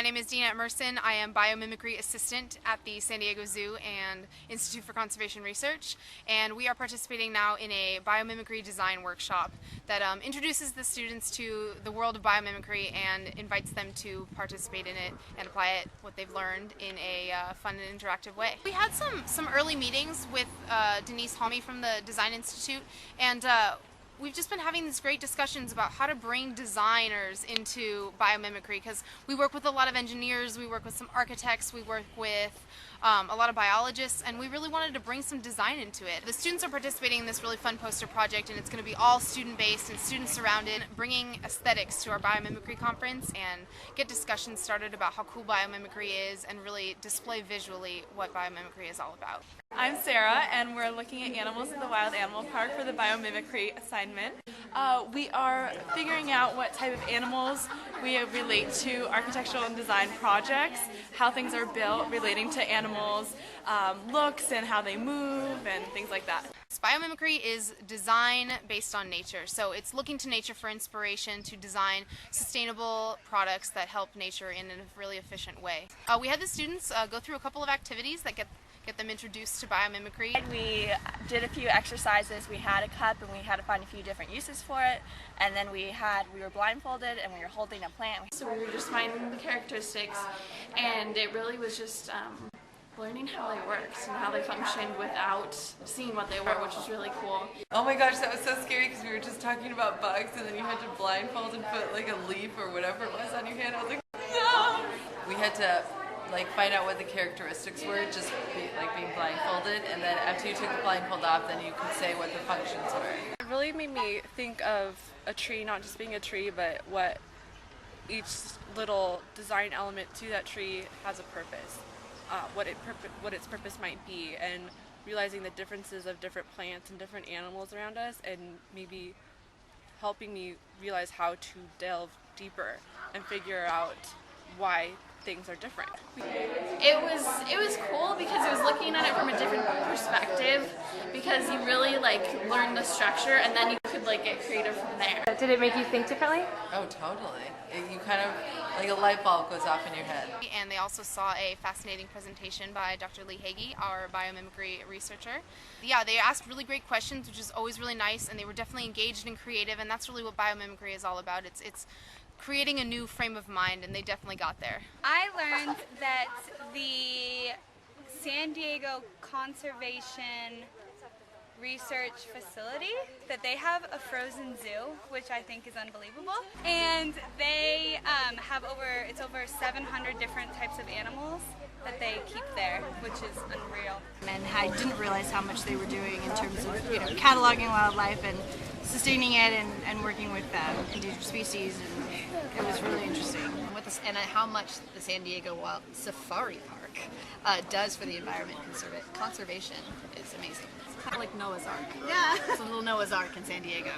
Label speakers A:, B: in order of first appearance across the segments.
A: My name is Dina Emerson. I am Biomimicry Assistant at the San Diego Zoo and Institute for Conservation Research, and we are participating now in a biomimicry design workshop that introduces the students to the world of biomimicry and invites them to participate in it and apply what they've learned in a fun and interactive way. We had some early meetings with Denise Halmy from the Design Institute, and we've just been having these great discussions about how to bring designers into biomimicry, because we work with a lot of engineers, we work with some architects, we work with a lot of biologists, and we really wanted to bring some design into it. The students are participating in this really fun poster project, and it's going to be all student-based and student-surrounded, bringing aesthetics to our Biomimicry Conference and get discussions started about how cool biomimicry is and really display visually what biomimicry is all about.
B: I'm Sarah, and we're looking at animals at the Wild Animal Park for the biomimicry assignment. We are figuring out what type of animals we relate to architectural and design projects, how things are built relating to animals' looks and how they move and things like that.
A: Biomimicry is design based on nature, so it's looking to nature for inspiration to design sustainable products that help nature in a really efficient way. We had the students go through a couple of activities that get them introduced to biomimicry.
C: We did a few exercises. We had a cup and we had to find a few different uses for it, and then we were blindfolded and we were holding a plant.
B: So we were just finding the characteristics, and it really was just learning how they worked and how they functioned without seeing what they were, which was really cool.
D: Oh my gosh, that was so scary because we were just talking about bugs and then you had to blindfold and put like a leaf or whatever it was on your hand. I was like, no! We had to find out what the characteristics were, just being blindfolded, and then after you took the blindfold off, then you could say what the functions were.
B: It really made me think of a tree not just being a tree, but what each little design element to that tree has a purpose, what its purpose might be, and realizing the differences of different plants and different animals around us, and maybe helping me realize how to delve deeper and figure out why things are different.
E: It was cool because it was looking at it from a different perspective, because you really learn the structure and then you could get creative from there.
F: Did it make you think differently?
D: Oh, totally. You kind of, a light bulb goes off in your head.
A: And they also saw a fascinating presentation by Dr. Lee Hagee, our biomimicry researcher. Yeah, they asked really great questions, which is always really nice, and they were definitely engaged and creative, and that's really what biomimicry is all about. It's creating a new frame of mind, and they definitely got there.
G: I learned that the San Diego Conservation Research Facility, that they have a frozen zoo, which I think is unbelievable, and they have over 700 different types of animals that they keep there, which is unreal.
H: And I didn't realize how much they were doing in terms of cataloging wildlife and sustaining it and working with endangered species, and it was really interesting.
I: And how much the San Diego Safari Park does for the environment conservation is amazing. It's kind of like Noah's Ark.
H: Yeah.
I: It's a little Noah's Ark in San Diego.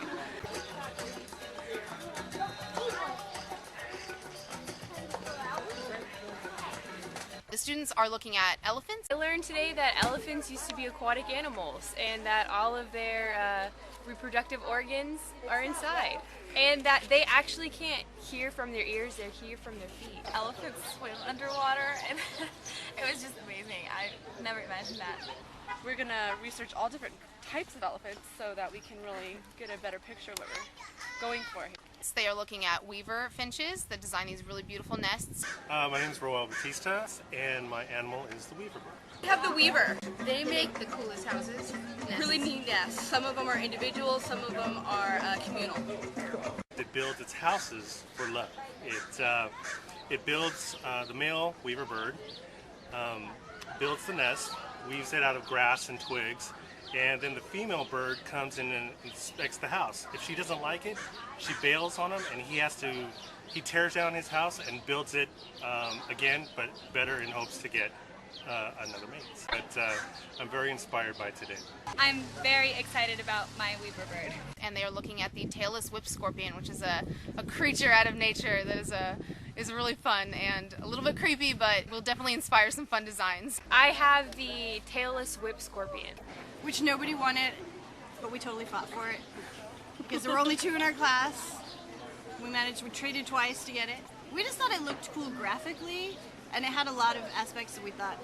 A: The students are looking at elephants.
F: I learned today that elephants used to be aquatic animals and that all of their reproductive organs are inside, and that they actually can't hear from their ears, they hear from their feet.
C: Elephants swim underwater, and it was just amazing. I never imagined that.
B: We're going to research all different types of elephants so that we can really get a better picture of what we're going for.
A: They are looking at weaver finches that design these really beautiful nests.
J: My name is Roel Batista, and my animal is the weaver bird.
K: We have the weaver. They make the coolest houses. Really neat nests. Some of them are individual, some of them are communal.
J: It builds its houses for love. It builds the male weaver bird, builds the nest, weaves it out of grass and twigs, and then the female bird comes in and inspects the house. If she doesn't like it, she bails on him, and he tears down his house and builds it again, but better, in hopes to get another mate. But I'm very inspired by today.
G: I'm very excited about my weaver bird.
A: And they are looking at the tailless whip scorpion, which is a creature out of nature that is really fun and a little bit creepy, but will definitely inspire some fun designs.
F: I have the tailless whip scorpion,
H: which nobody wanted, but we totally fought for it because there were only 2 in our class. We traded twice to get it. We just thought it looked cool graphically, and it had a lot of aspects that we thought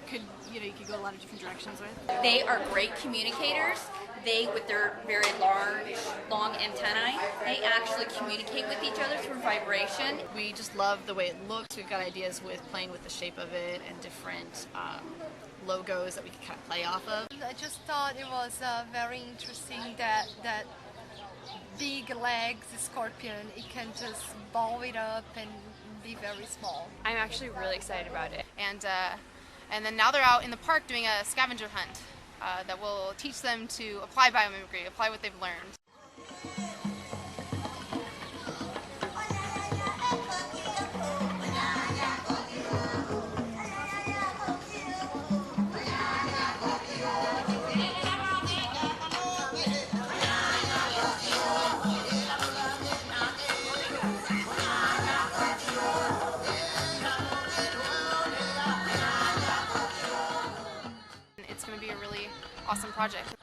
H: could, you could go a lot of different directions with.
L: They are great communicators. They, with their very long antennae, they actually communicate with each other through vibration.
I: We just love the way it looks. We've got ideas with playing with the shape of it and different logos that we can kind of play off of.
M: I just thought it was very interesting that big legs scorpion, it can just ball it up and be very small.
F: I'm actually really excited about it.
A: And then now they're out in the park doing a scavenger hunt that will teach them to apply biomimicry, apply what they've learned. It's going to be a really awesome project.